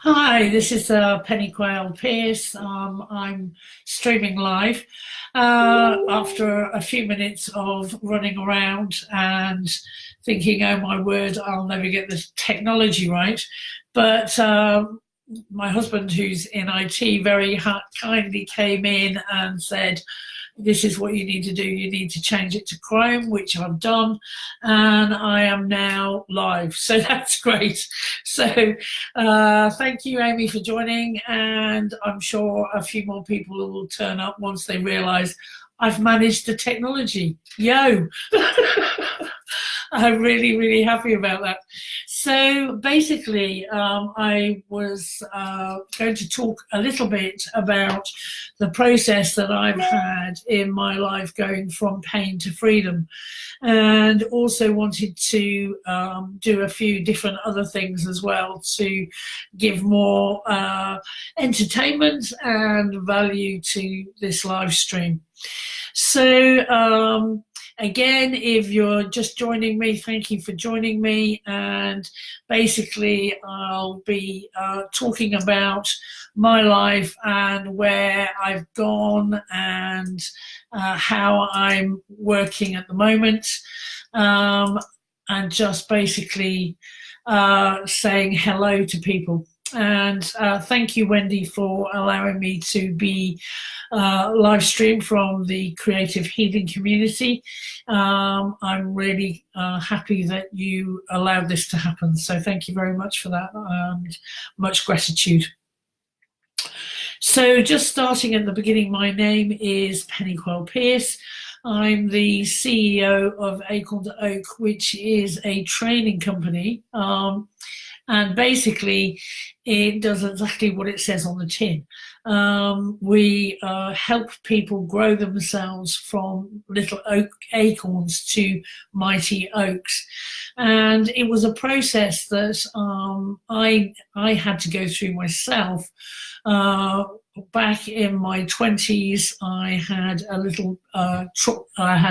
Hi, this is Penny Pierce. I'm streaming live after a few minutes of running around and thinking, oh my word, I'll never get the technology right. But my husband, who's in IT, very kindly came in and said, this is what you need to do. You need to change it to Chrome, which I've done, and I am now live. So that's great. So thank you, Amy, for joining, and I'm sure a few more people will turn up once they realise I've managed the technology. Yo! I'm really, really happy about that. So basically, I was going to talk a little bit about the process that I've had in my life going from pain to freedom, and also wanted to do a few different other things as well to give more entertainment and value to this live stream. So again, if you're just joining me, thank you for joining me. And basically, I'll be talking about my life and where I've gone and how I'm working at the moment. And just basically saying hello to people. And thank you, Wendy, for allowing me to be live streamed from the creative healing community. I'm really happy that you allowed this to happen. So thank you very much for that, and much gratitude. So just starting at the beginning, my name is Pennie Pierce. I'm the CEO of Acorn to Oak, which is a training company. And basically, it does exactly what it says on the tin. We help people grow themselves from little acorns to mighty oaks. And it was a process that I had to go through myself. Back in my 20s, I had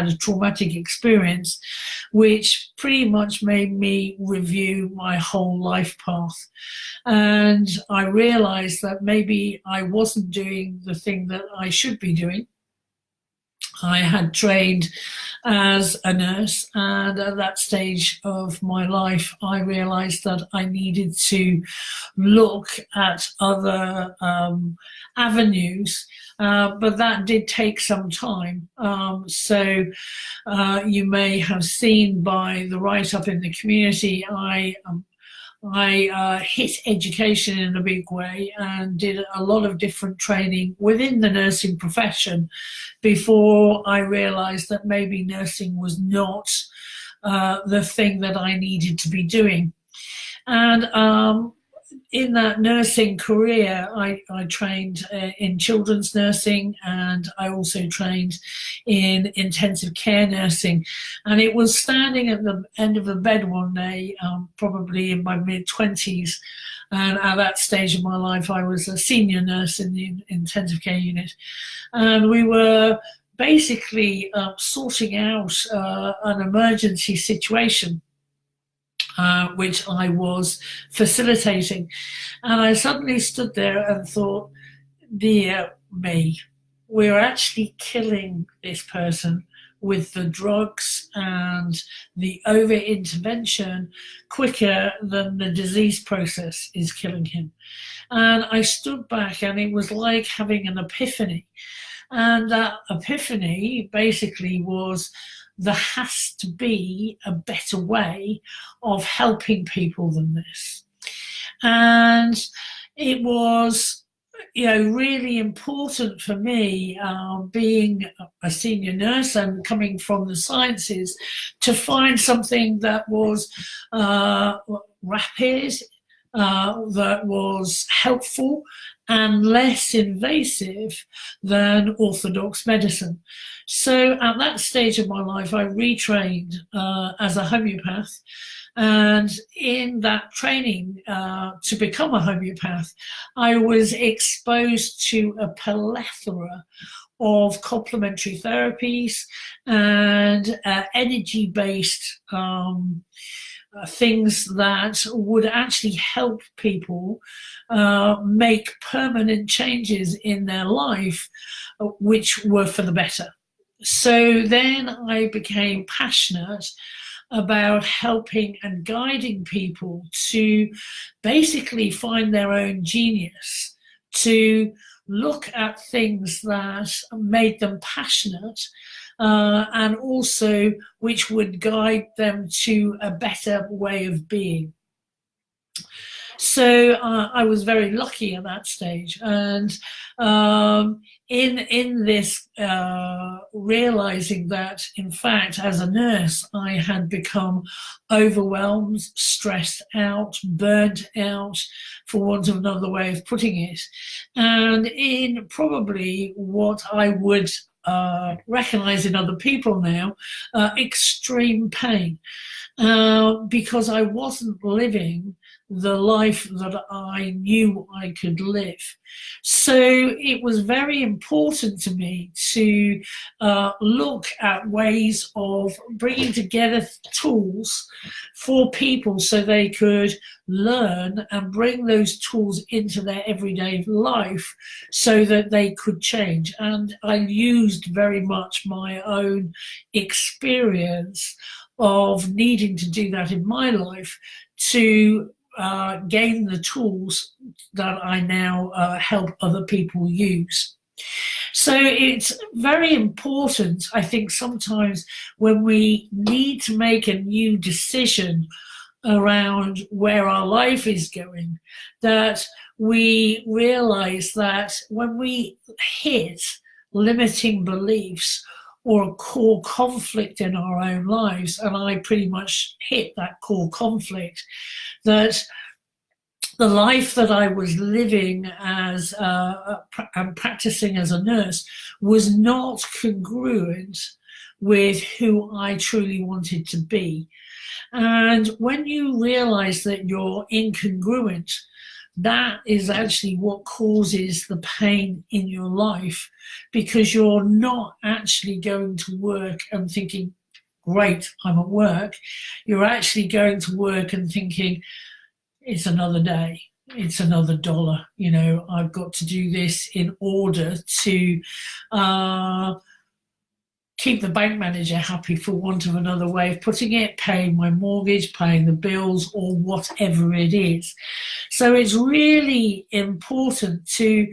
a traumatic experience, which pretty much made me review my whole life path. And I realized that maybe I wasn't doing the thing that I should be doing. I had trained as a nurse, and at that stage of my life, I realized that I needed to look at other avenues, but that did take some time. So you may have seen by the write-up in the community, I hit education in a big way and did a lot of different training within the nursing profession before I realized that maybe nursing was not the thing that I needed to be doing. And in that nursing career, I trained in children's nursing, and I also trained in intensive care nursing. And it was standing at the end of the bed one day, probably in my mid-20s. And at that stage of my life, I was a senior nurse in the intensive care unit. And we were basically sorting out an emergency situation, which I was facilitating. And I suddenly stood there and thought, dear me, we're actually killing this person with the drugs and the over-intervention quicker than the disease process is killing him. And I stood back, and it was like having an epiphany. And that epiphany basically was, there has to be a better way of helping people than this. And it was, really important for me, being a senior nurse and coming from the sciences, to find something that was rapid, that was helpful and less invasive than orthodox medicine. So at that stage of my life, I retrained as a homeopath. And in that training to become a homeopath, I was exposed to a plethora of complementary therapies and energy-based things that would actually help people make permanent changes in their life, which were for the better. So then I became passionate about helping and guiding people to basically find their own genius, to look at things that made them passionate, and also which would guide them to a better way of being. So I was very lucky at that stage, and in this realizing that, in fact, as a nurse, I had become overwhelmed, stressed out, burnt out, for want of another way of putting it, and in probably what I would recognize in other people now, extreme pain, because I wasn't living the life that I knew I could live. So it was very important to me to look at ways of bringing together tools for people so they could learn and bring those tools into their everyday life so that they could change. And I used very much my own experience of needing to do that in my life to gain the tools that I now help other people use. So it's very important, I think, sometimes when we need to make a new decision around where our life is going, that we realize that when we hit limiting beliefs or a core conflict in our own lives, and I pretty much hit that core conflict, that the life that I was living as and practicing as a nurse was not congruent with who I truly wanted to be. And when you realize that you're incongruent, that is actually what causes the pain in your life, because you're not actually going to work and thinking, great, I'm at work. You're actually going to work and thinking, it's another day, it's another dollar. You know, I've got to do this in order to keep the bank manager happy, for want of another way of putting it, paying my mortgage, paying the bills, or whatever it is. So it's really important to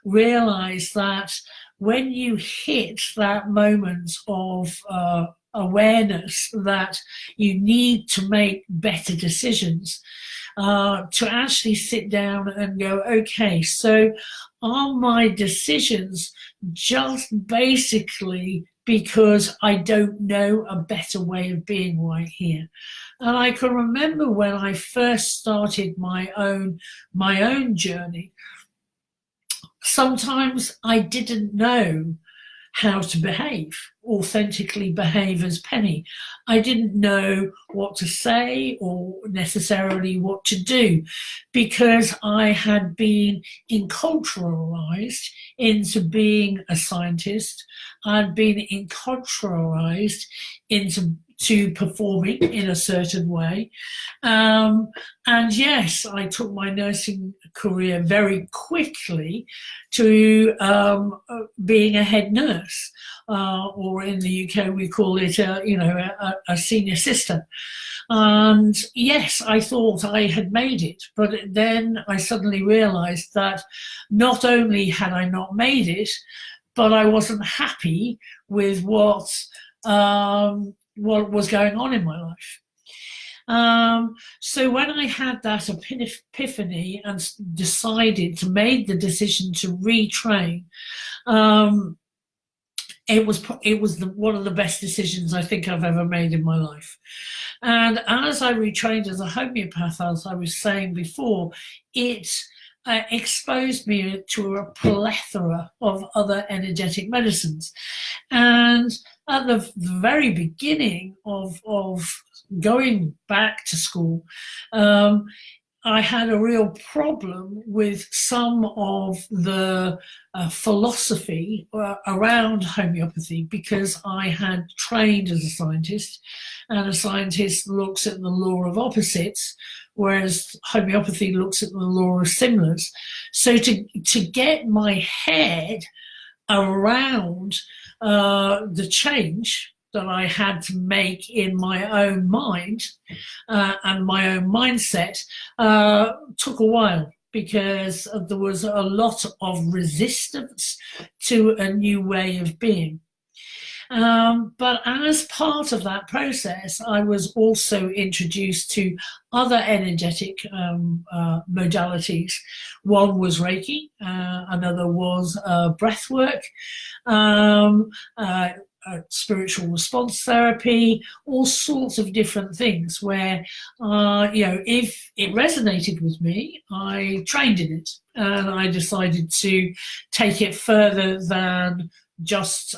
realize that when you hit that moment of awareness that you need to make better decisions, to actually sit down and go, okay, so are my decisions just basically because I don't know a better way of being right here? And I can remember when I first started my own journey, sometimes I didn't know how to behave, authentically behave as Pennie. I didn't know what to say or necessarily what to do, because I had been enculturalized into being a scientist. I'd been enculturalized into performing in a certain way. And yes, I took my nursing career very quickly to being a head nurse, or in the UK we call it a senior sister. And yes, I thought I had made it, but then I suddenly realized that not only had I not made it, but I wasn't happy with what was going on in my life. So when I had that epiphany and decided to make the decision to retrain, it was one of the best decisions I think I've ever made in my life. And as I retrained as a homeopath, as I was saying before, it exposed me to a plethora of other energetic medicines. And at the very beginning of going back to school, I had a real problem with some of the philosophy around homeopathy, because I had trained as a scientist, and a scientist looks at the law of opposites, whereas homeopathy looks at the law of similars. So to get my head around the change that I had to make in my own mind and my own mindset took a while, because there was a lot of resistance to a new way of being. But as part of that process, I was also introduced to other energetic modalities. One was Reiki, another was breath work, spiritual response therapy, all sorts of different things where, if it resonated with me, I trained in it, and I decided to take it further than just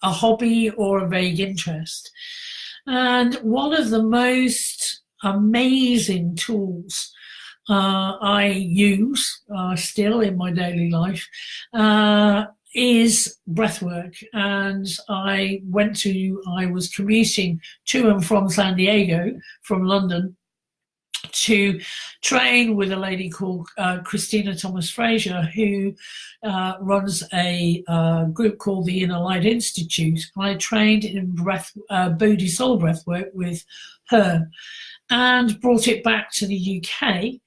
a hobby or a vague interest. And one of the most amazing tools I use still in my daily life is breathwork. And I was commuting to and from San Diego from London to train with a lady called Christina Thomas Fraser, who runs a group called the Inner Light Institute. I trained in Bodhi soul breathwork with her, and brought it back to the UK,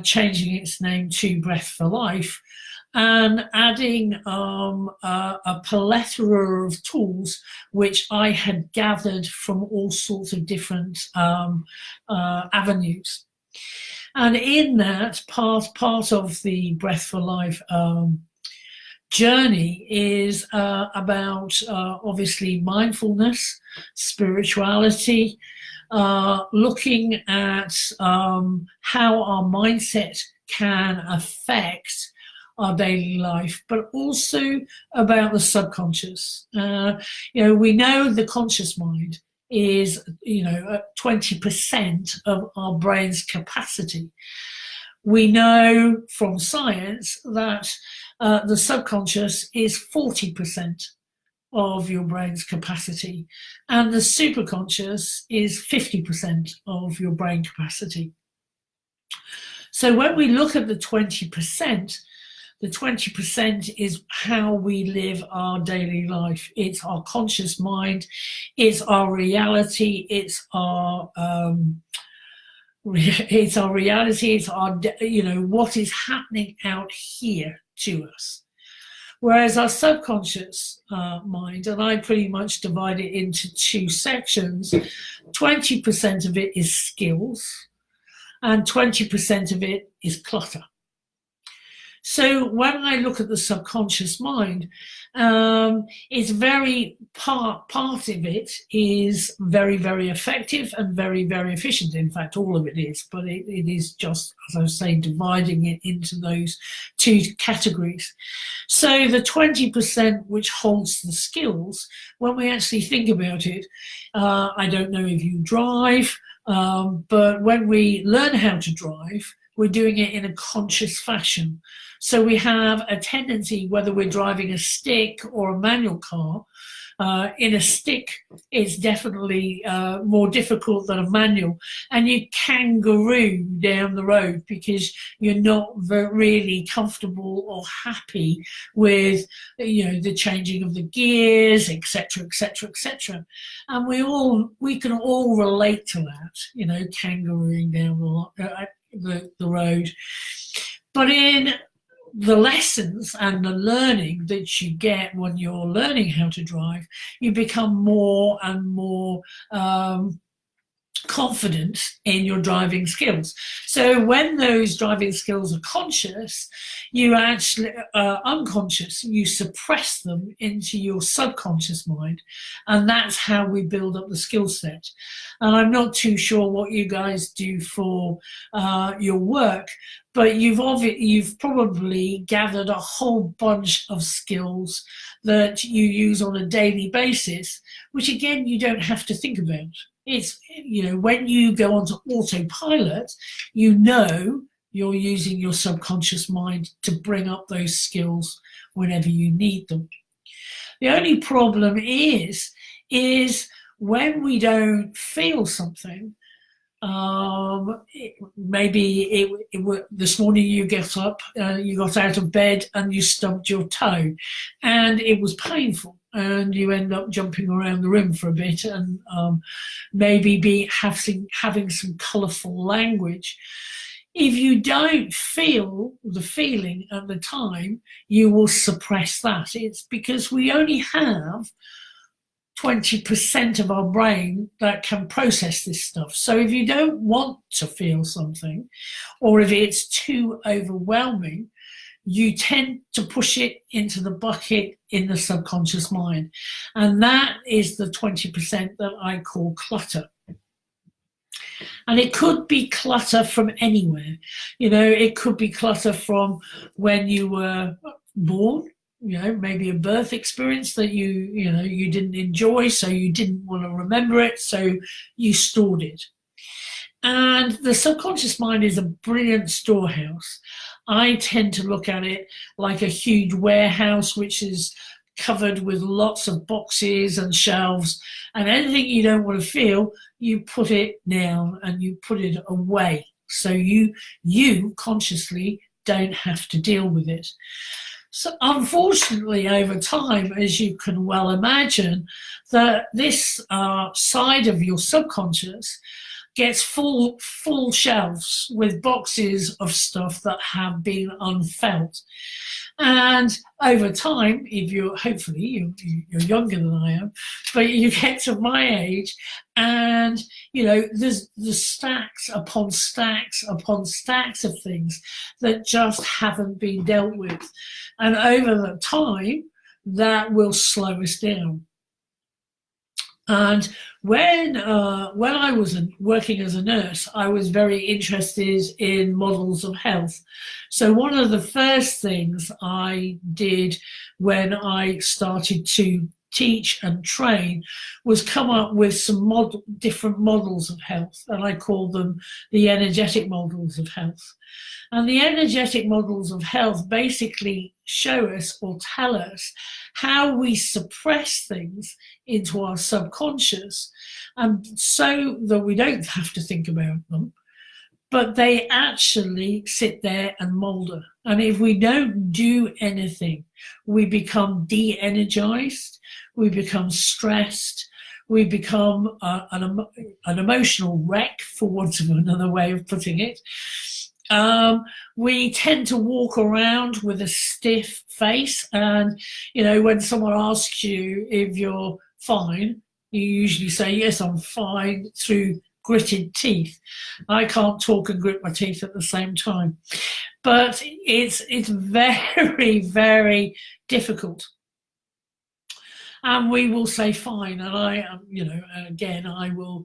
changing its name to Breath for Life, and adding a plethora of tools which I had gathered from all sorts of different avenues. And in that, part of the Breath for Life journey is about obviously mindfulness, spirituality, looking at how our mindset can affect our daily life, but also about the subconscious. We know the conscious mind is, 20% of our brain's capacity. We know from science that the subconscious is 40% of your brain's capacity, and the superconscious is 50% of your brain capacity. So when we look at the 20%, the 20% is how we live our daily life. It's our conscious mind, it's our reality, it's our reality, it's our, what is happening out here to us. Whereas our subconscious mind, and I pretty much divide it into two sections, 20% of it is skills and 20% of it is clutter. So when I look at the subconscious mind, it's very part of it is very, very effective and very, very efficient. In fact, all of it is, but it is just, as I was saying, dividing it into those two categories. So the 20% which holds the skills, when we actually think about it, I don't know if you drive, but when we learn how to drive, we're doing it in a conscious fashion. So we have a tendency, whether we're driving a stick or a manual car, in a stick it's definitely more difficult than a manual, and you kangaroo down the road because you're not really comfortable or happy with the changing of the gears, etc., etc., etc. And we can all relate to that, kangarooing down the road. But in the lessons and the learning that you get when you're learning how to drive, you become more and more confident in your driving skills. So when those driving skills are conscious, you actually unconscious, you suppress them into your subconscious mind, and that's how we build up the skill set. And I'm not too sure what you guys do for your work, but you've probably gathered a whole bunch of skills that you use on a daily basis, which again you don't have to think about. It's, when you go onto autopilot, you're using your subconscious mind to bring up those skills whenever you need them. The only problem is when we don't feel something. This morning you get up, you got out of bed and you stubbed your toe, and it was painful, and you end up jumping around the room for a bit, and maybe having some colourful language. If you don't feel the feeling at the time, you will suppress that. It's because we only have 20% of our brain that can process this stuff. So if you don't want to feel something, or if it's too overwhelming, you tend to push it into the bucket in the subconscious mind. And that is the 20% that I call clutter. And it could be clutter from anywhere. It could be clutter from when you were born, maybe a birth experience that you didn't enjoy, so you didn't want to remember it, so you stored it. And the subconscious mind is a brilliant storehouse. I tend to look at it like a huge warehouse, which is covered with lots of boxes and shelves, and anything you don't want to feel, you put it down and you put it away, so you consciously don't have to deal with it. So unfortunately, over time, as you can well imagine, that this side of your subconscious gets full shelves with boxes of stuff that have been unfelt. And over time, if you're younger than I am, but you get to my age, and there's stacks upon stacks upon stacks of things that just haven't been dealt with, and over the time, that will slow us down. And when I was working as a nurse, I was very interested in models of health. So one of the first things I did when I started to teach and train was come up with some different models of health, and I call them the energetic models of health. And the energetic models of health basically show us or tell us how we suppress things into our subconscious, and so that we don't have to think about them, but they actually sit there and moulder. And if we don't do anything, we become de-energized, we become stressed, we become an emotional wreck, for want of another way of putting it. We tend to walk around with a stiff face, and when someone asks you if you're fine, you usually say, yes, I'm fine, through gritted teeth. I can't talk and grit my teeth at the same time, but it's very, very difficult. And we will say fine, and I will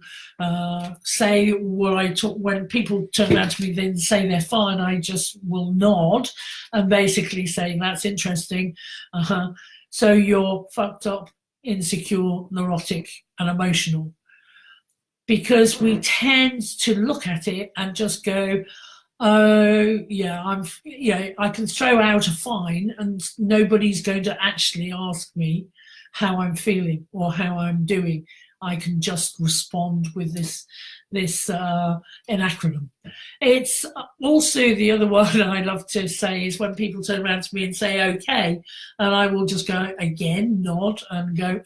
say what I talk. When people turn around to me, then say they're fine, I just will nod and basically say, that's interesting. So you're fucked up, insecure, neurotic, and emotional. Because we tend to look at it and just go, oh yeah, I can throw out a fine and nobody's going to actually ask me how I'm feeling or how I'm doing. I can just respond with this acronym. It's also the other one I love to say is when people turn around to me and say okay, and I will just go again, nod and go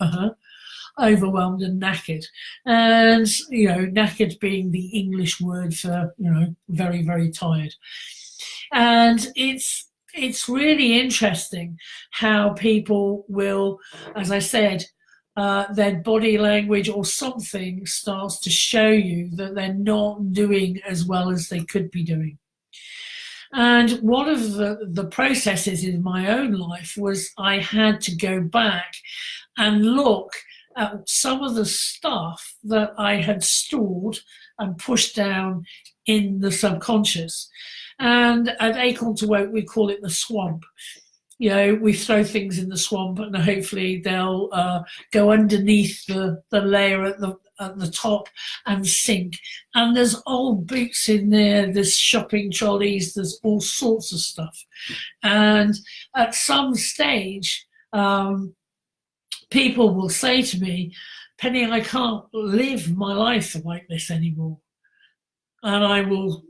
overwhelmed and knackered. And knackered being the English word for very, very tired. And it's really interesting how people will, as I said, their body language or something starts to show you that they're not doing as well as they could be doing. And one of the processes in my own life was I had to go back and look at some of the stuff that I had stored and pushed down in the subconscious. And at Acorn to Oak, we call it the swamp. we throw things in the swamp and hopefully they'll go underneath the layer at the top and sink. And there's old boots in there, there's shopping trolleys, there's all sorts of stuff. And at some stage, people will say to me, Pennie, I can't live my life like this anymore. And I will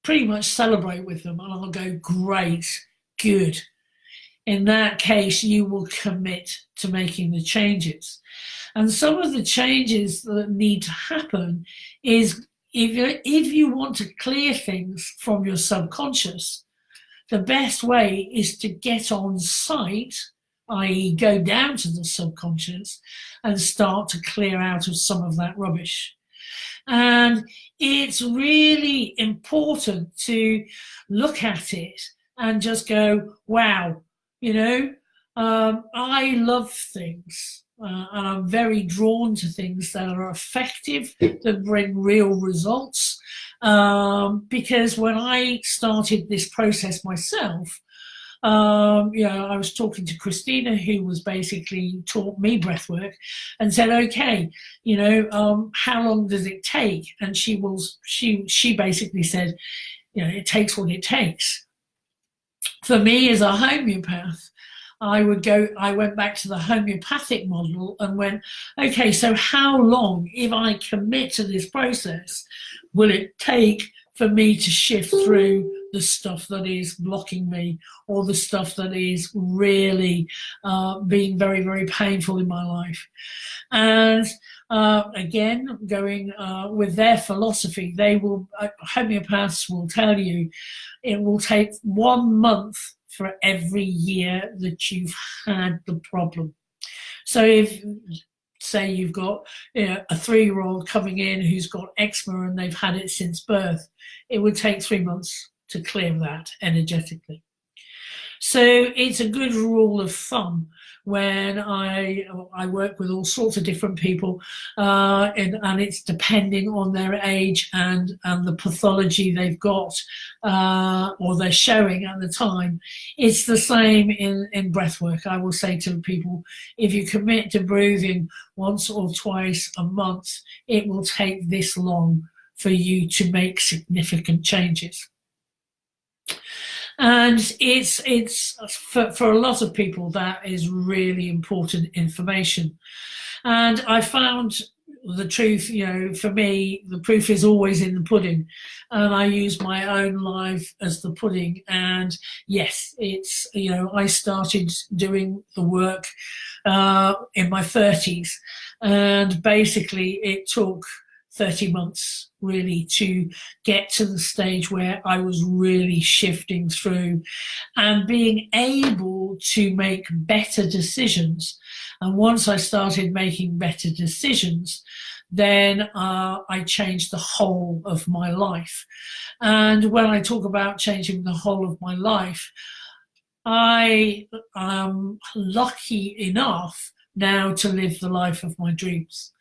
pretty much celebrate with them and I'll go, great, good. In that case, you will commit to making the changes. And some of the changes that need to happen is if you want to clear things from your subconscious, the best way is to get on site, i.e. go down to the subconscious and start to clear out of some of that rubbish. And it's really important to look at it and just go, wow, I love things and I'm very drawn to things that are effective, that bring real results. Because when I started this process myself, I was talking to Christina, who was basically taught me breathwork, and said, okay, how long does it take? And she basically said, it takes what it takes. For me as a homeopath, I went back to the homeopathic model and went, okay, so how long, if I commit to this process, will it take for me to shift through the stuff that is blocking me or the stuff that is really being very, very painful in my life? And again, going with their philosophy, homeopaths will tell you it will take 1 month for every year that you've had the problem. So if, say you've got a 3-year-old coming in who's got eczema and they've had it since birth, it would take 3 months to clear that energetically. So it's a good rule of thumb when I work with all sorts of different people, and it's depending on their age and the pathology they've got or they're showing at the time. It's the same in breath work. I will say to people, if you commit to breathing once or twice a month, it will take this long for you to make significant changes. And it's for a lot of people, that is really important information. And I found the truth, for me, the proof is always in the pudding. And I use my own life as the pudding. And yes, it's, I started doing the work in my 30s. And basically it took 30 months really to get to the stage where I was really shifting through and being able to make better decisions. And once I started making better decisions, then I changed the whole of my life. And when I talk about changing the whole of my life, I am lucky enough now to live the life of my dreams.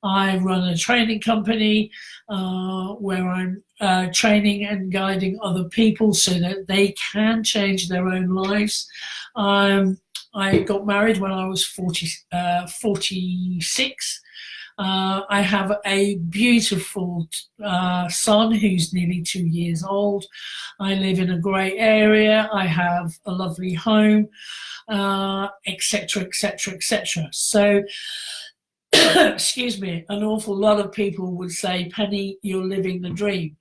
I run a training company where I'm training and guiding other people so that they can change their own lives. I got married when I was 46. I have a beautiful son who's nearly 2 years old. I live in a great area. I have a lovely home, etc., etc., etc. So, excuse me, an awful lot of people would say, Pennie, you're living the dream.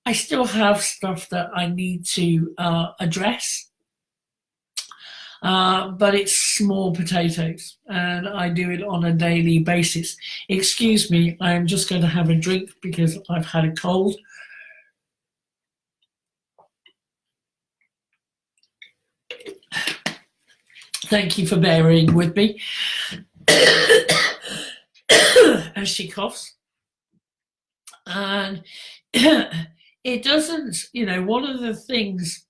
I still have stuff that I need to address, but it's small potatoes, and I do it on a daily basis. Excuse me, I am just going to have a drink because I've had a cold. Thank you for bearing with me. As she coughs. And it doesn't, one of the things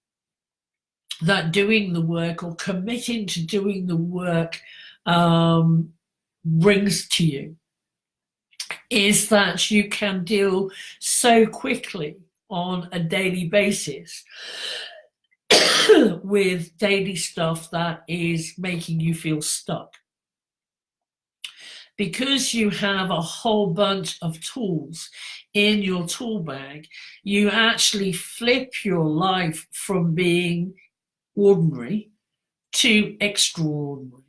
that doing the work or committing to doing the work brings to you is that you can deal so quickly on a daily basis with daily stuff that is making you feel stuck. Because you have a whole bunch of tools in your tool bag, you actually flip your life from being ordinary to extraordinary.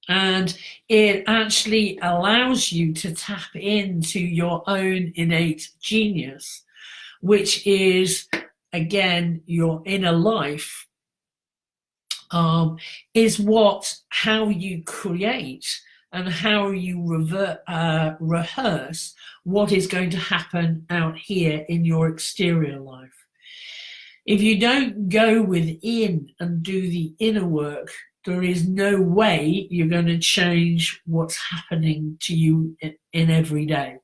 And it actually allows you to tap into your own innate genius, which is, again, your inner life, is how you create and how you rehearse what is going to happen out here in your exterior life. If you don't go within and do the inner work, there is no way you're going to change what's happening to you in every day.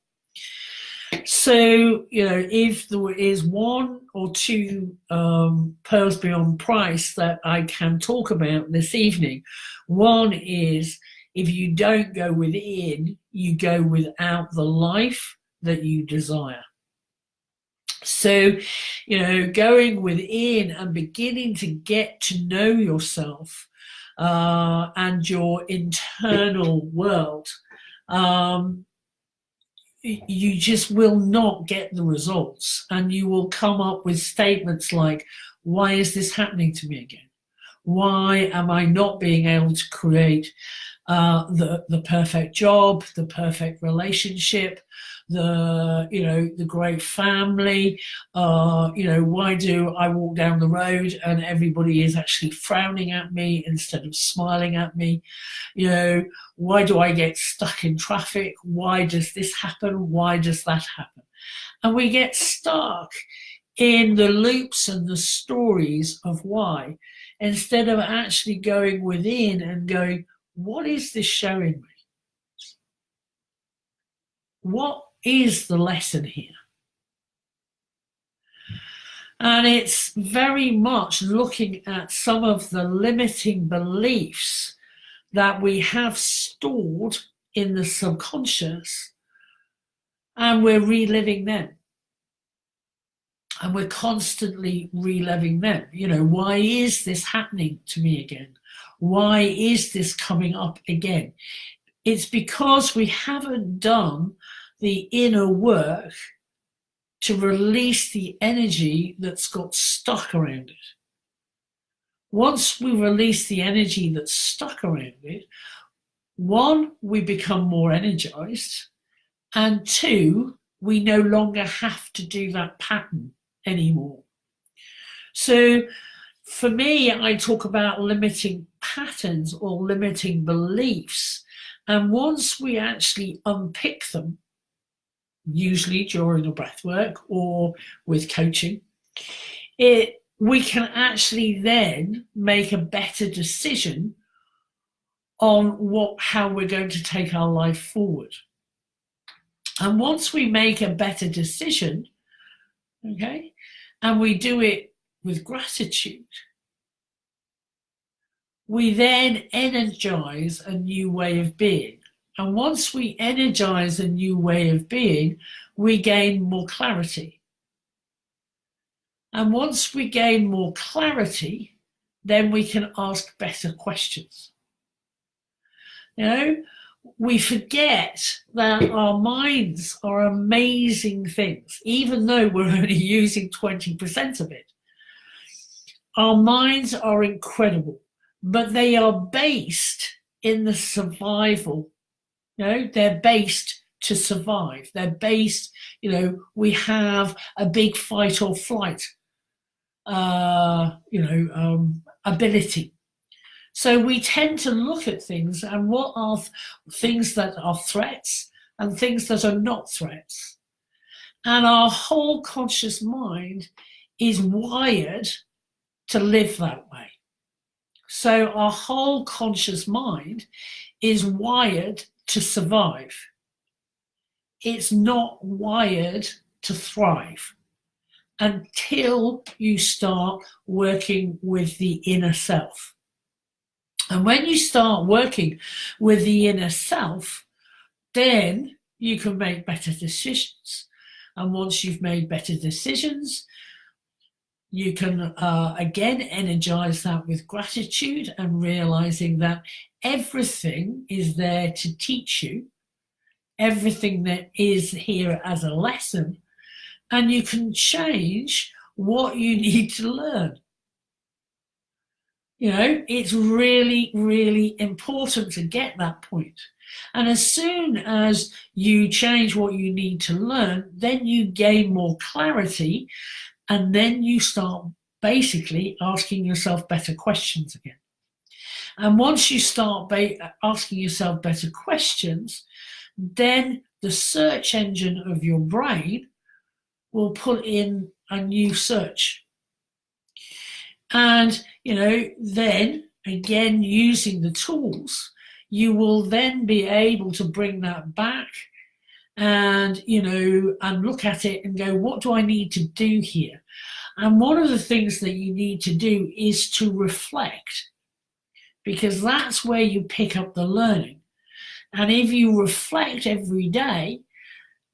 So, if there is one or two pearls beyond price that I can talk about this evening, one is, if you don't go within, you go without the life that you desire. So, going within and beginning to get to know yourself and your internal world, you just will not get the results, and you will come up with statements like, why is this happening to me again? Why am I not being able to create the perfect job, the perfect relationship, the great family? Why do I walk down the road and everybody is actually frowning at me instead of smiling at me? Why do I get stuck in traffic? Why does this happen? Why does that happen? And we get stuck in the loops and the stories of why, instead of actually going within and going, what is this showing me? What is the lesson here? And it's very much looking at some of the limiting beliefs that we have stored in the subconscious, and we're reliving them. And we're constantly reliving them. Why is this happening to me again? Why is this coming up again? It's because we haven't done the inner work to release the energy that's got stuck around it. Once we release the energy that's stuck around it, one, we become more energized, and two, we no longer have to do that pattern anymore. So for me, I talk about limiting patterns or limiting beliefs. And once we actually unpick them, usually during a breath work or with coaching, we can actually then make a better decision on how we're going to take our life forward. And once we make a better decision, okay, and we do it with gratitude, we then energize a new way of being. And once we energize a new way of being, we gain more clarity. And once we gain more clarity, then we can ask better questions. We forget that our minds are amazing things, even though we're only using 20% of it. Our minds are incredible, but they are based in the survival. They're based to survive. They're based, we have a big fight or flight, ability. So we tend to look at things and what are things that are threats and things that are not threats. And our whole conscious mind is wired to live that way. So our whole conscious mind is wired to survive. It's not wired to thrive until you start working with the inner self. And when you start working with the inner self, then you can make better decisions. And once you've made better decisions, You can, again, energize that with gratitude and realizing that everything is there to teach you, everything that is here as a lesson, and you can change what you need to learn. It's really, really important to get that point. And as soon as you change what you need to learn, then you gain more clarity, and then you start basically asking yourself better questions again. And once you start asking yourself better questions, then the search engine of your brain will put in a new search. And, then again, using the tools, you will then be able to bring that back and, and look at it and go, what do I need to do here? And one of the things that you need to do is to reflect, because that's where you pick up the learning. And if you reflect every day,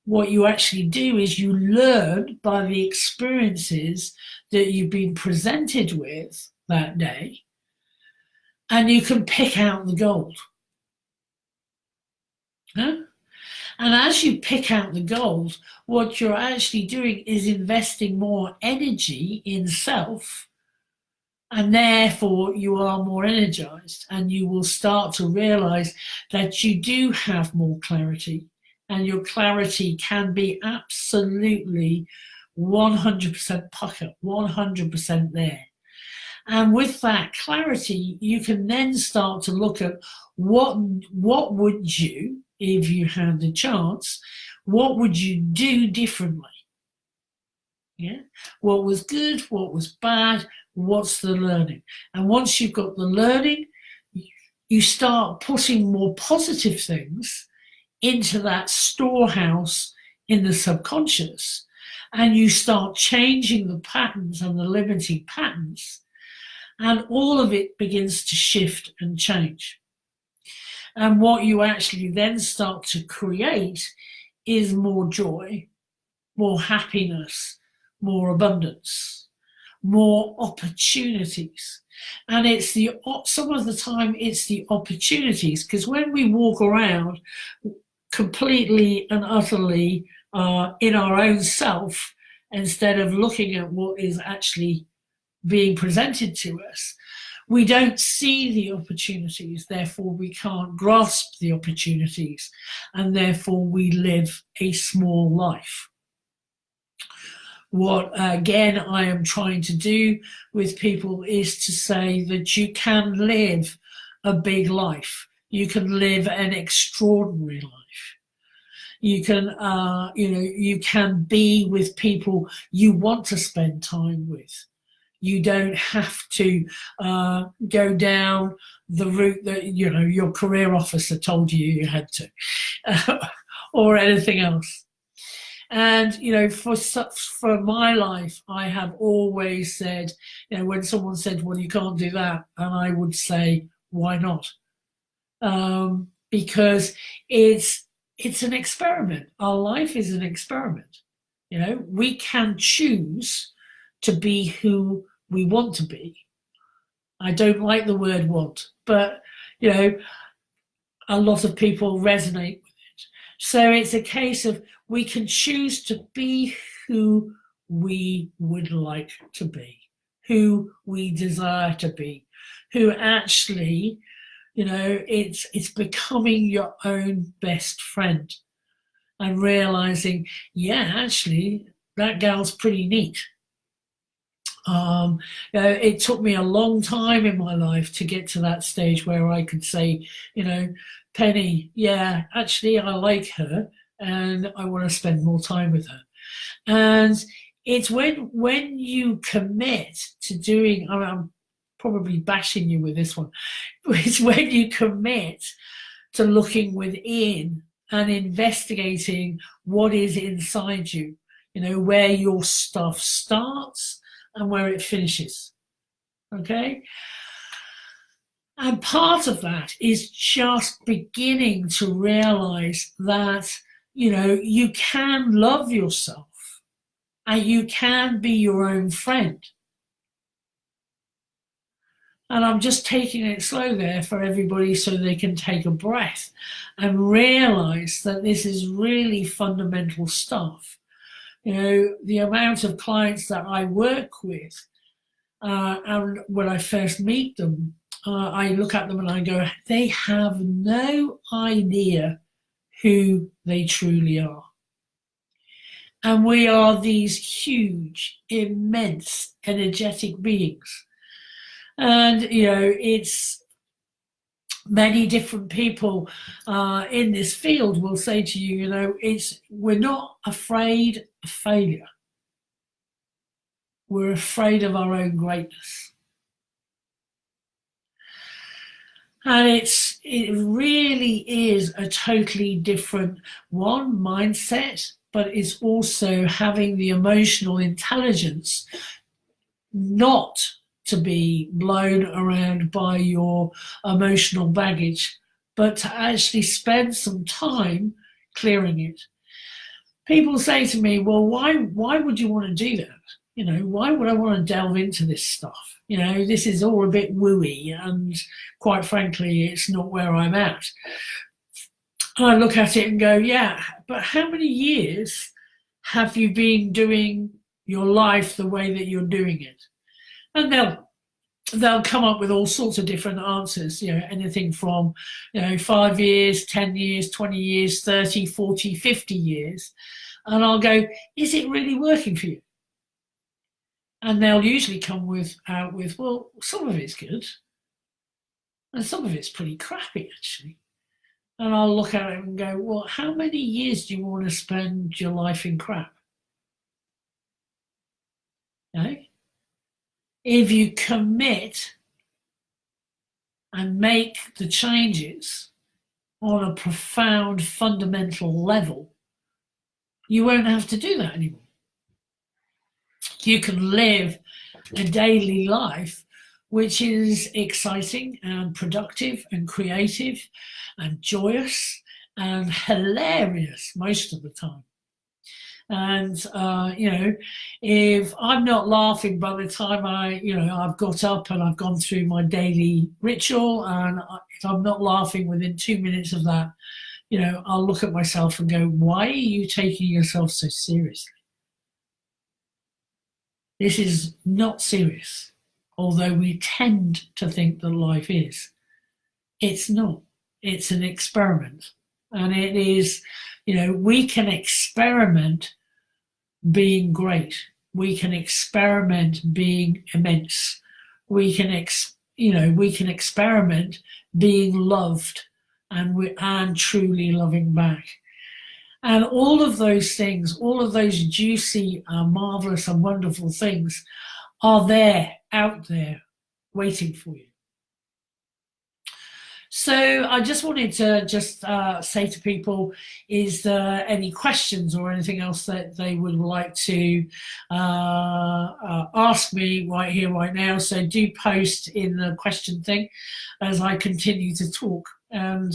what you actually do is you learn by the experiences that you've been presented with that day, and you can pick out the gold. Huh? And as you pick out the gold, what you're actually doing is investing more energy in self, and therefore you are more energized, and you will start to realize that you do have more clarity, and your clarity can be absolutely 100% pucker, 100% there. And with that clarity, you can then start to look at what would you, if you had the chance, what would you do differently? Yeah, what was good, what was bad, what's the learning? And once you've got the learning, you start putting more positive things into that storehouse in the subconscious, and you start changing the patterns and the limiting patterns, and all of it begins to shift and change. And what you actually then start to create is more joy, more happiness, more abundance, more opportunities. And some of the time it's the opportunities, because when we walk around completely and utterly in our own self, instead of looking at what is actually being presented to us, we don't see the opportunities, therefore we can't grasp the opportunities, and therefore we live a small life. What, again, I am trying to do with people is to say that you can live a big life. You can live an extraordinary life. You can, you can be with people you want to spend time with. You don't have to go down the route that, your career officer told you had to, or anything else. And, for my life, I have always said, when someone said, well, you can't do that, and I would say, why not? Because it's an experiment. Our life is an experiment. We can choose to be who we want to be. I don't like the word want, but, a lot of people resonate with it. So it's a case of we can choose to be who we would like to be, who we desire to be, who actually, it's becoming your own best friend and realizing, yeah, actually, that gal's pretty neat. It took me a long time in my life to get to that stage where I could say, Pennie, yeah, actually, I like her and I want to spend more time with her. And it's when you commit to doing, I'm probably bashing you with this one, it's when you commit to looking within and investigating what is inside you, where your stuff starts and where it finishes. Okay? And part of that is just beginning to realize that, you can love yourself and you can be your own friend. And I'm just taking it slow there for everybody so they can take a breath and realize that this is really fundamental stuff. You know, the amount of clients that I work with, and when I first meet them, I look at them and I go, they have no idea who they truly are. And we are these huge, immense, energetic beings. And, you know, it's many different people in this field will say to you, you know, we're not afraid of failure. We're afraid of our own greatness. And it really is a totally different mindset, but it's also having the emotional intelligence not to be blown around by your emotional baggage, but to actually spend some time clearing it. People say to me, well, why would you want to do that? You know, why would I want to delve into this stuff? You know, this is all a bit wooey, and quite frankly, it's not where I'm at. I look at it and go, yeah, but how many years have you been doing your life the way that you're doing it? And they'll come up with all sorts of different answers, you know, anything from, you know, 5 years, 10 years, 20 years, 30, 40, 50 years. And I'll go, is it really working for you? And they'll usually come out with, well, some of it's good, and some of it's pretty crappy, actually. And I'll look at it and go, well, how many years do you want to spend your life in crap? Okay? If you commit and make the changes on a profound, fundamental level, you won't have to do that anymore. You can live a daily life which is exciting and productive and creative and joyous and hilarious most of the time. And you know, if I'm not laughing by the time I've got up and I've gone through my daily ritual, and if I'm not laughing within 2 minutes of that, you know, I'll look at myself and go, why are you taking yourself so seriously? This is not serious, although we tend to think that life is. It's not. It's an experiment. And it is, you know, we can experiment being great. We can experiment being immense. We can experiment being loved and truly loving back. And all of those things, all of those juicy, marvelous and wonderful things are there, out there, waiting for you. So I just wanted to say to people, is there any questions or anything else that they would like to ask me right here, right now? So do post in the question thing as I continue to talk. And,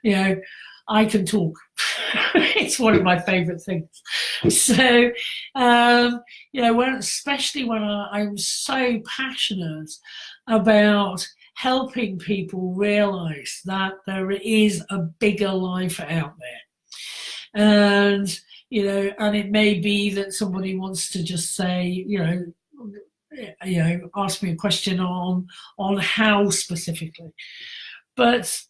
you know, I can talk. It's one of my favorite things. So, you know, especially when I'm so passionate about helping people realize that there is a bigger life out there. And, you know, and it may be that somebody wants to just say, you know, ask me a question on how specifically. But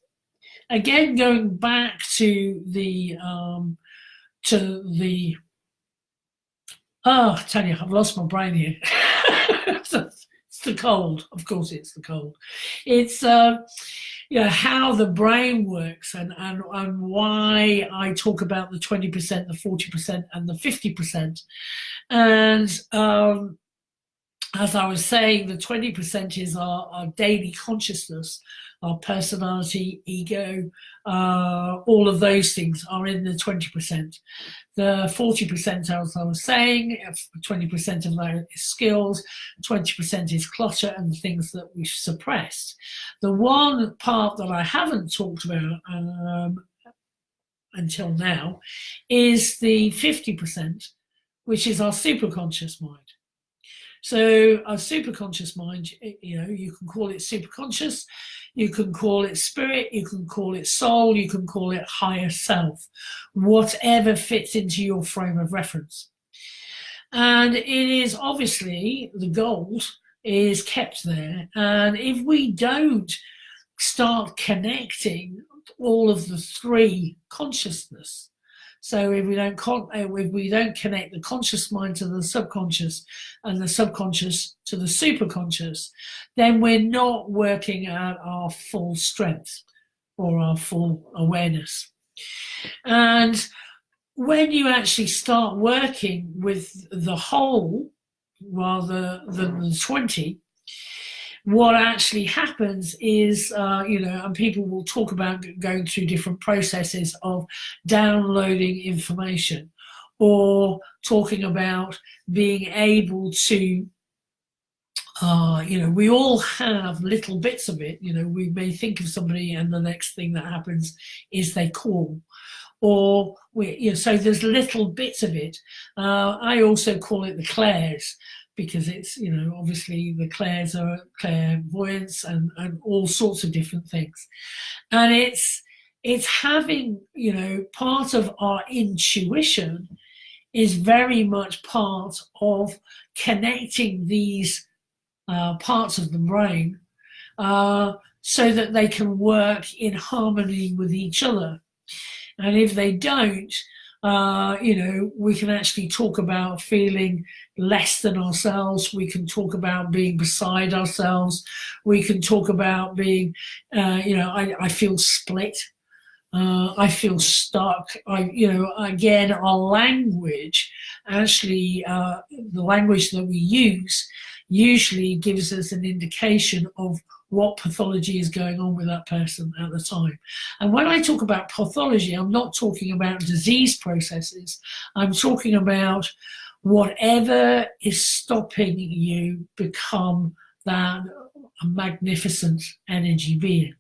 again, going back to the I tell you, I've lost my brain here. It's the cold, of course. It's the cold. It's you know, how the brain works, and why I talk about the 20%, the 40%, and the 50%. And as I was saying, the 20% is our daily consciousness, our personality, ego, all of those things are in the 20%. The 40%, as I was saying, 20% of that is skills, 20% is clutter and things that we've suppressed. The one part that I haven't talked about until now is the 50%, which is our superconscious mind. So a superconscious mind, you can call it superconscious, you can call it spirit, you can call it soul, you can call it higher self, whatever fits into your frame of reference. And it is obviously the gold is kept there. And if we don't start connecting all of the three consciousness, so if we don't connect the conscious mind to the subconscious and the subconscious to the superconscious, then we're not working at our full strength or our full awareness. And when you actually start working with the whole rather than the 20, what actually happens is, and people will talk about going through different processes of downloading information or talking about being able to, we all have little bits of it. We may think of somebody and the next thing that happens is they call. Or so there's little bits of it. I also call it the clairs, because it's, obviously the clairs are clairvoyance and all sorts of different things. And it's having, part of our intuition is very much part of connecting these parts of the brain so that they can work in harmony with each other. And if they don't, we can actually talk about feeling less than ourselves. We can talk about being beside ourselves. We can talk about being, I feel split. I feel stuck. Again, our language, actually, the language that we use usually gives us an indication of what pathology is going on with that person at the time. And when I talk about pathology, I'm not talking about disease processes. I'm talking about whatever is stopping you become that magnificent energy being.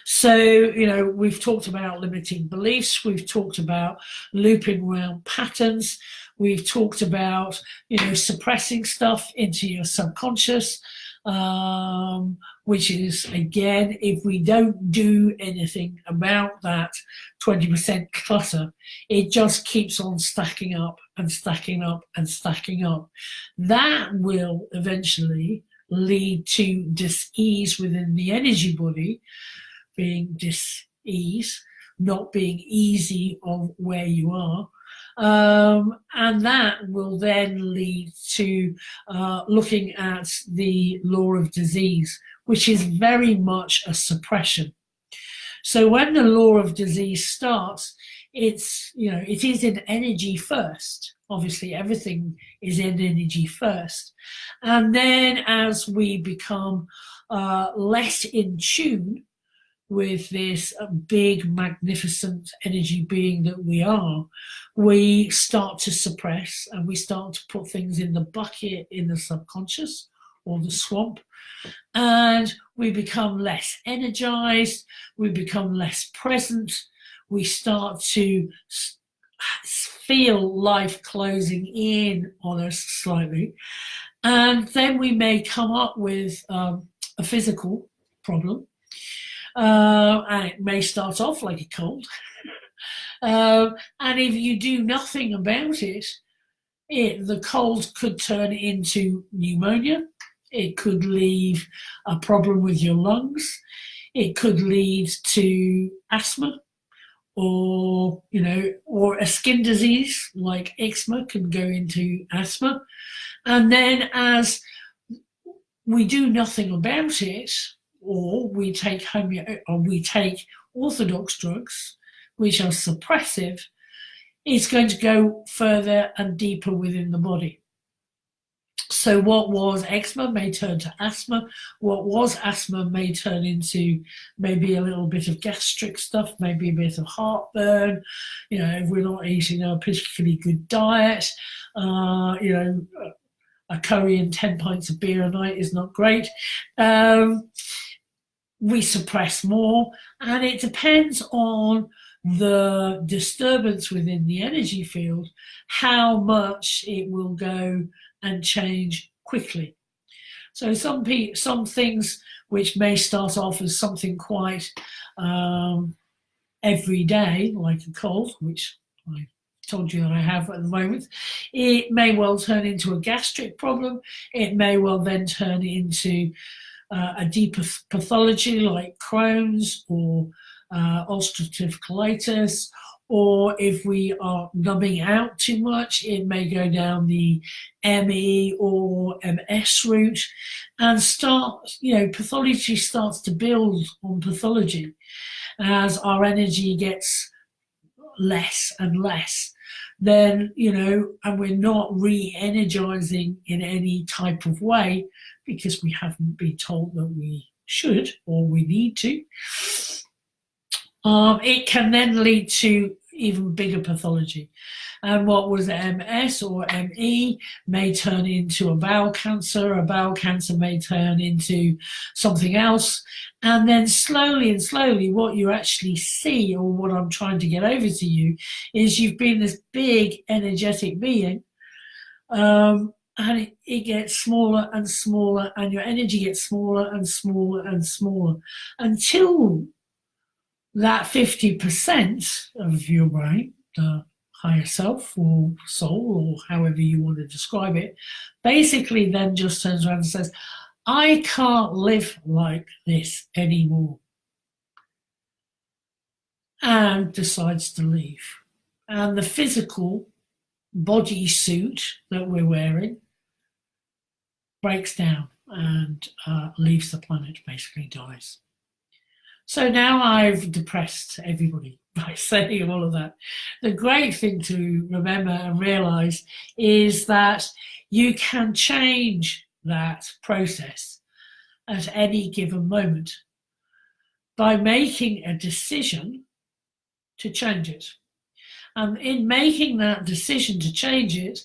So, we've talked about limiting beliefs. We've talked about looping around patterns. We've talked about, suppressing stuff into your subconscious. Which is, again, if we don't do anything about that 20% clutter, it just keeps on stacking up and stacking up and stacking up. That will eventually lead to dis-ease within the energy body, being dis-ease, not being easy of where you are. And that will then lead to looking at the law of disease, which is very much a suppression. So when the law of disease starts, it is in energy first. Obviously, everything is in energy first. And then as we become less in tune with this big, magnificent energy being that we are, we start to suppress and we start to put things in the bucket in the subconscious or the swamp, and we become less energized, we become less present, we start to feel life closing in on us slightly, and then we may come up with a physical problem. And it may start off like a cold. And if you do nothing about it, the cold could turn into pneumonia. It could leave a problem with your lungs. It could lead to asthma, or a skin disease like eczema can go into asthma. And then as we do nothing about it, or we take orthodox drugs, which are suppressive, it's going to go further and deeper within the body. So what was eczema may turn to asthma. What was asthma may turn into maybe a little bit of gastric stuff, maybe a bit of heartburn. If we're not eating a particularly good diet, a curry and 10 pints of beer a night is not great. We suppress more, and it depends on the disturbance within the energy field, how much it will go and change quickly. So some things which may start off as something quite everyday, like a cold, which I told you that I have at the moment, it may well turn into a gastric problem. It may well then turn into a deeper pathology like Crohn's or ulcerative colitis, or if we are numbing out too much, it may go down the ME or MS route and pathology starts to build on pathology as our energy gets less and less. Then, and we're not re-energizing in any type of way because we haven't been told that we should or we need to. It can then lead to even bigger pathology. And what was MS or ME may turn into a bowel cancer may turn into something else. And then slowly and slowly, what you actually see, or what I'm trying to get over to you, is you've been this big energetic being, and it gets smaller and smaller, and your energy gets smaller and smaller and smaller until that 50% of your brain, the higher self or soul, or however you want to describe it, basically then just turns around and says, I can't live like this anymore, and decides to leave. And the physical body suit that we're wearing breaks down and leaves the planet, basically dies. So now I've depressed everybody by saying all of that. The great thing to remember and realize is that you can change that process at any given moment by making a decision to change it. And in making that decision to change it,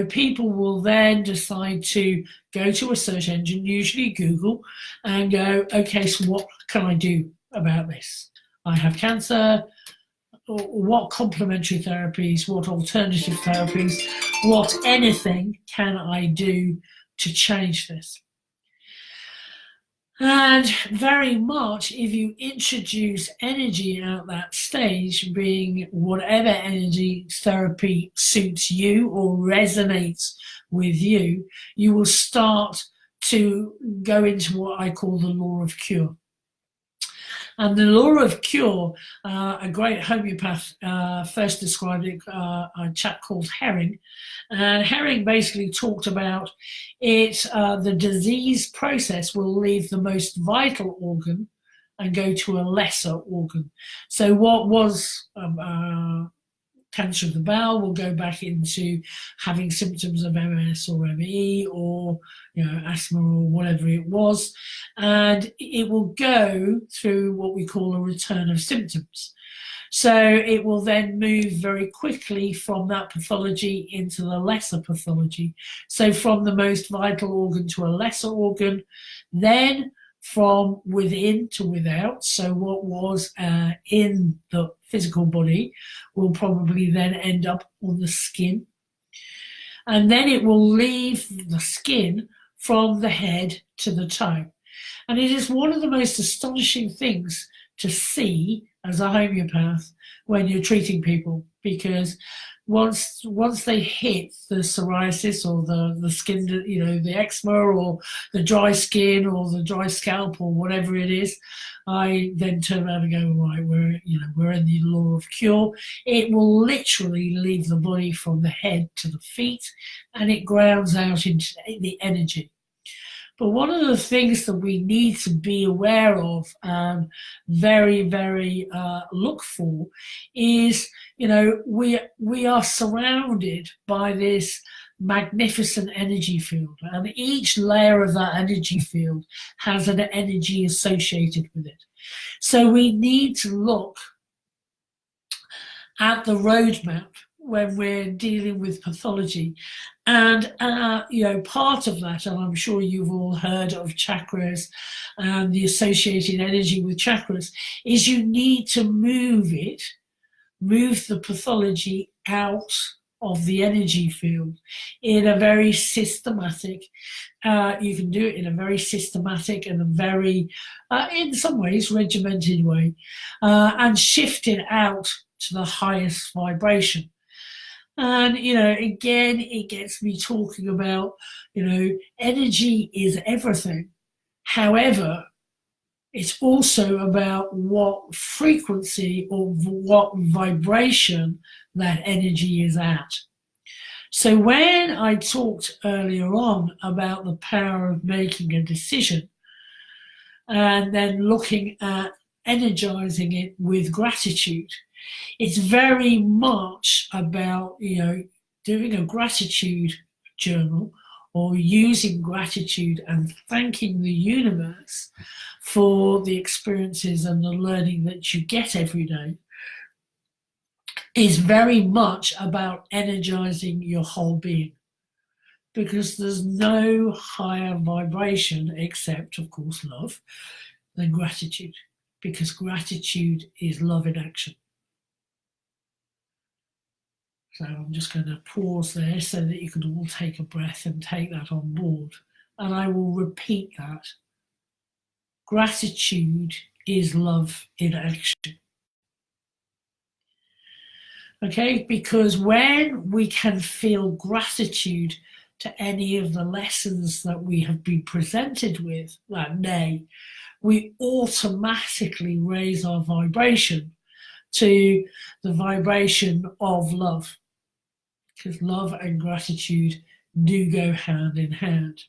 people will then decide to go to a search engine, usually Google, and go, okay, so what can I do about this? I have cancer. What complementary therapies, what alternative therapies, what anything can I do to change this? And very much, if you introduce energy at that stage, being whatever energy therapy suits you or resonates with you, you will start to go into what I call the law of cure. And the law of cure, a great homeopath first described it, a chap called Herring. And Herring basically talked about it, the disease process will leave the most vital organ and go to a lesser organ. So what was cancer of the bowel will go back into having symptoms of MS or ME or asthma or whatever it was, and it will go through what we call a return of symptoms. So it will then move very quickly from that pathology into the lesser pathology. So from the most vital organ to a lesser organ, then from within to without. So what was in the physical body will probably then end up on the skin. And then it will leave the skin from the head to the toe. And it is one of the most astonishing things to see as a homeopath when you're treating people, because once they hit the psoriasis or the skin, the eczema or the dry skin or the dry scalp or whatever it is, I then turn around and go, right, we're in the law of cure. It will literally leave the body from the head to the feet, and it grounds out into the energy. But one of the things that we need to be aware of and very, very look for is, we are surrounded by this magnificent energy field, and each layer of that energy field has an energy associated with it. So we need to look at the roadmap when we're dealing with pathology. And, part of that, and I'm sure you've all heard of chakras and the associated energy with chakras, is you need to move the pathology out of the energy field in a very systematic, you can do it in a very systematic and a very, in some ways, regimented way, and shift it out to the highest vibration. And, again, it gets me talking about, energy is everything. However, it's also about what frequency or what vibration that energy is at. So when I talked earlier on about the power of making a decision and then looking at energizing it with gratitude, it's very much about, doing a gratitude journal or using gratitude and thanking the universe for the experiences and the learning that you get every day is very much about energizing your whole being, because there's no higher vibration except, of course, love than gratitude, because gratitude is love in action. So I'm just going to pause there so that you can all take a breath and take that on board. And I will repeat that. Gratitude is love in action. Okay, because when we can feel gratitude to any of the lessons that we have been presented with that day, we automatically raise our vibration to the vibration of love, because love and gratitude do go hand in hand.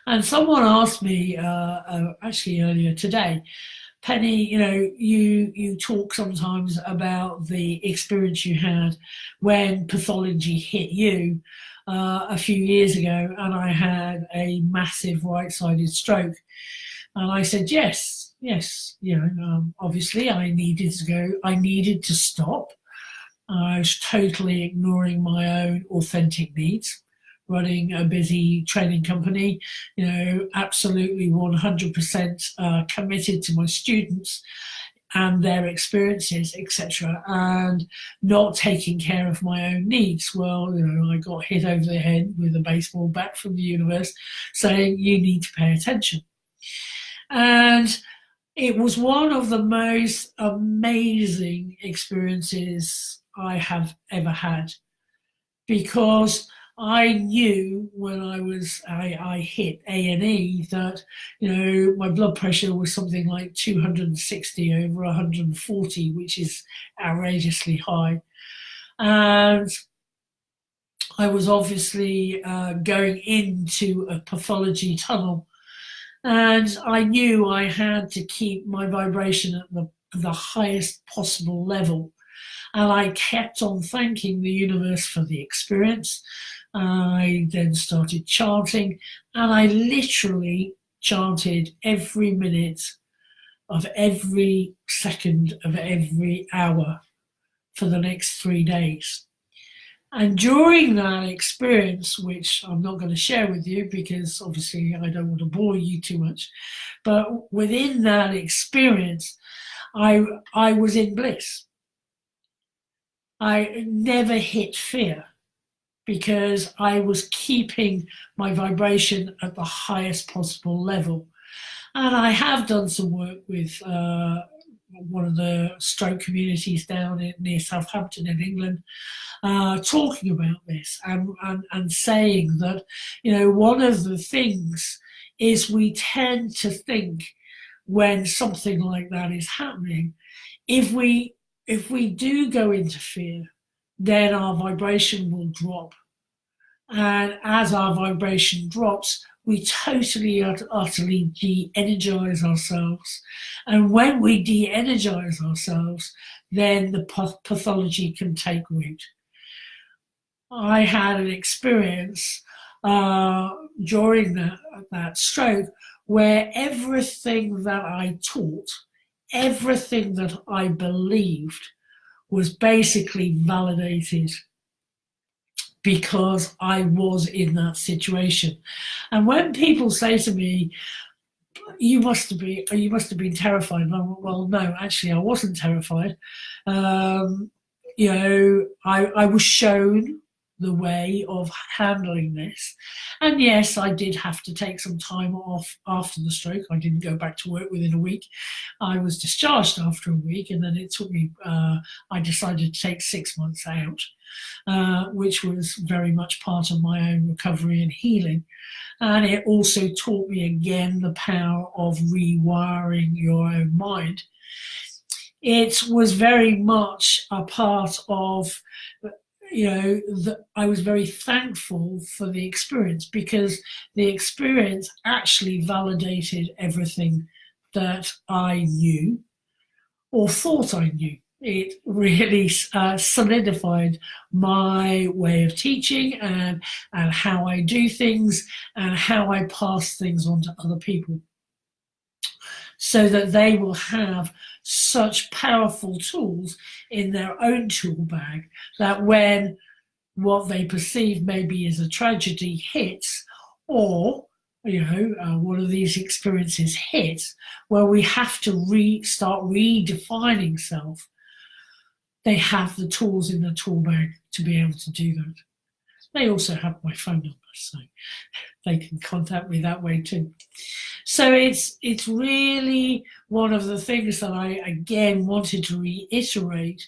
And someone asked me actually earlier today, Pennie, you talk sometimes about the experience you had when pathology hit you a few years ago, and I had a massive right-sided stroke. And I said, yes, obviously I needed to stop. I was totally ignoring my own authentic needs, running a busy training company, absolutely 100% committed to my students and their experiences, etc., and not taking care of my own needs. Well, I got hit over the head with a baseball bat from the universe saying, you need to pay attention. And it was one of the most amazing experiences I have ever had, because I knew when I hit A&E that, my blood pressure was something like 260 over 140, which is outrageously high. And I was obviously going into a pathology tunnel. And I knew I had to keep my vibration at the highest possible level. And I kept on thanking the universe for the experience. I then started chanting, and I literally chanted every minute of every second of every hour for the next 3 days. And during that experience, which I'm not going to share with you because obviously I don't want to bore you too much, but within that experience, I was in bliss. I never hit fear because I was keeping my vibration at the highest possible level. And I have done some work with one of the stroke communities down near Southampton in England, talking about this and saying that, one of the things is we tend to think when something like that is happening, if we do go into fear, then our vibration will drop. And as our vibration drops, we totally, utterly de-energize ourselves. And when we de-energize ourselves, then the pathology can take root. I had an experience during that stroke where everything that I taught, everything that I believed was basically validated because I was in that situation. And when people say to me, you must have been terrified. Well, no, actually I wasn't terrified. I was shown the way of handling this. And yes, I did have to take some time off after the stroke. I didn't go back to work within a week. I was discharged after a week, and then it took me, I decided to take 6 months out, which was very much part of my own recovery and healing. And it also taught me again the power of rewiring your own mind. It was very much a part of, I was very thankful for the experience, because the experience actually validated everything that I knew or thought I knew. It really solidified my way of teaching, and how I do things, and how I pass things on to other people, so that they will have such powerful tools in their own tool bag, that when what they perceive maybe as a tragedy hits, or one of these experiences hits, where we have to start redefining self, they have the tools in the tool bag to be able to do that. They also have my phone number, so they can contact me that way too. So it's really one of the things that I again wanted to reiterate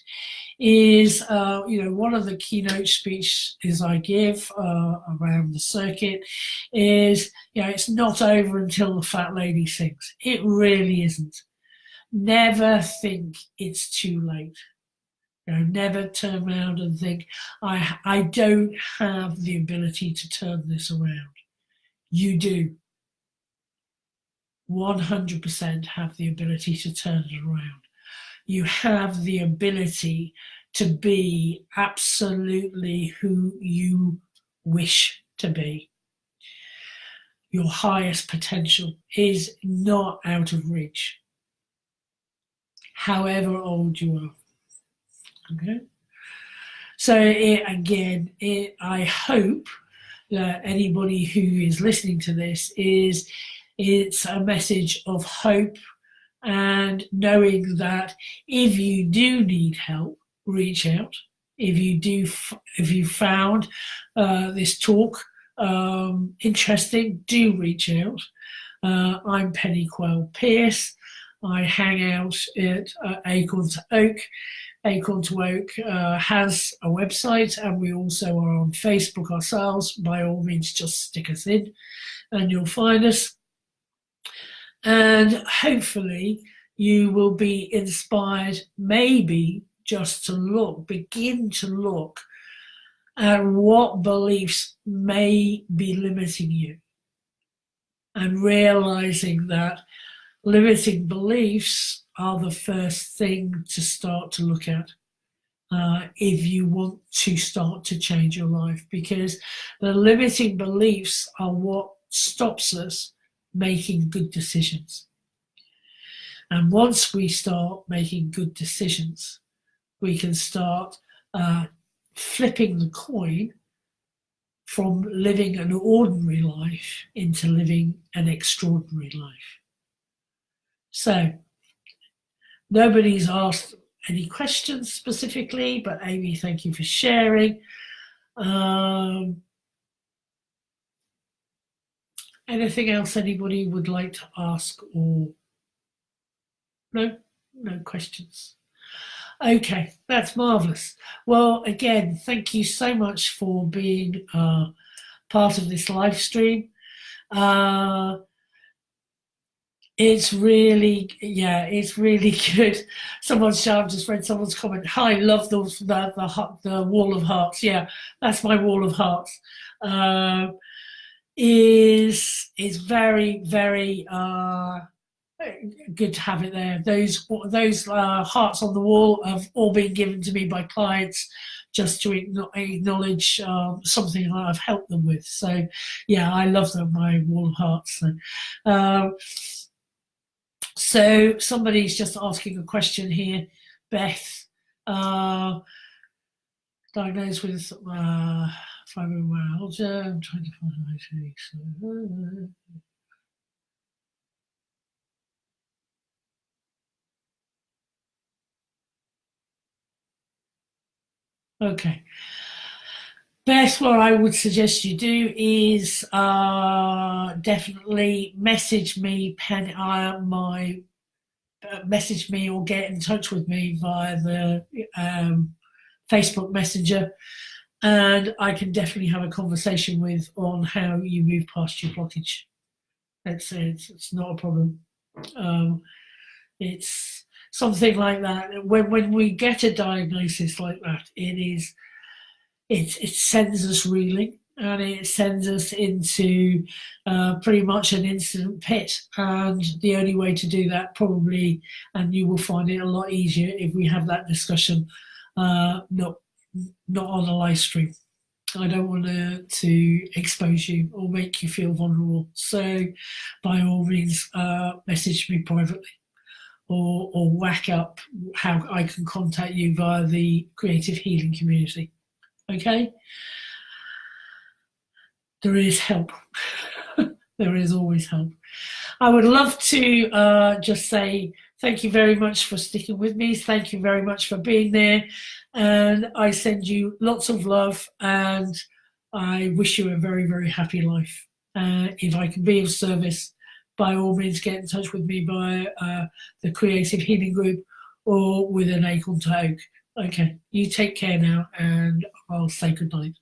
is, one of the keynote speeches I give around the circuit is, it's not over until the fat lady sings. It really isn't. Never think it's too late. Never turn around and think, I don't have the ability to turn this around. You do. 100% have the ability to turn it around. You have the ability to be absolutely who you wish to be. Your highest potential is not out of reach, however old you are. Okay? So I hope that anybody who is listening to this it's a message of hope, and knowing that if you do need help, reach out. If you found this talk interesting, do reach out. I'm Pennie Quell-Pierce. I hang out at Acorn to Oak. Acorn to Oak has a website, and we also are on Facebook ourselves. By all means, just stick us in and you'll find us. And hopefully you will be inspired, maybe just to begin to look at what beliefs may be limiting you, and realizing that limiting beliefs are the first thing to start to look at if you want to start to change your life, because the limiting beliefs are what stops us making good decisions. And once we start making good decisions, we can start flipping the coin from living an ordinary life into living an extraordinary life. So, nobody's asked any questions specifically, but Amy, thank you for sharing. Anything else anybody would like to ask, or no questions? Okay, that's marvelous. Well, again, thank you so much for being part of this live stream. It's really good. I've just read someone's comment. Hi, love the wall of hearts. Yeah, that's my wall of hearts. Is very, very good to have it there. Those hearts on the wall have all been given to me by clients, just to acknowledge something that I've helped them with. So yeah, I love them, my wall of hearts. So somebody's just asking a question here. Beth, diagnosed with fibromyalgia. I'm trying to find my takes. Okay. Best, what I would suggest you do is definitely message me, message me or get in touch with me via the Facebook Messenger, and I can definitely have a conversation with on how you move past your blockage. It's not a problem. Um, it's something like that. When we get a diagnosis like that, it sends us reeling, and it sends us into pretty much an instant pit. And the only way to do that, probably, and you will find it a lot easier if we have that discussion, not on a live stream. I don't want to expose you or make you feel vulnerable. So, by all means, message me privately, or whack up how I can contact you via the creative healing community. Okay? There is help. There is always help. I would love to just say thank you very much for sticking with me. Thank you very much for being there. And I send you lots of love, and I wish you a very, very happy life. If I can be of service, by all means, get in touch with me by the Creative Healing Group or with an Acorn to Oak. Okay, you take care now, and I'll say goodnight.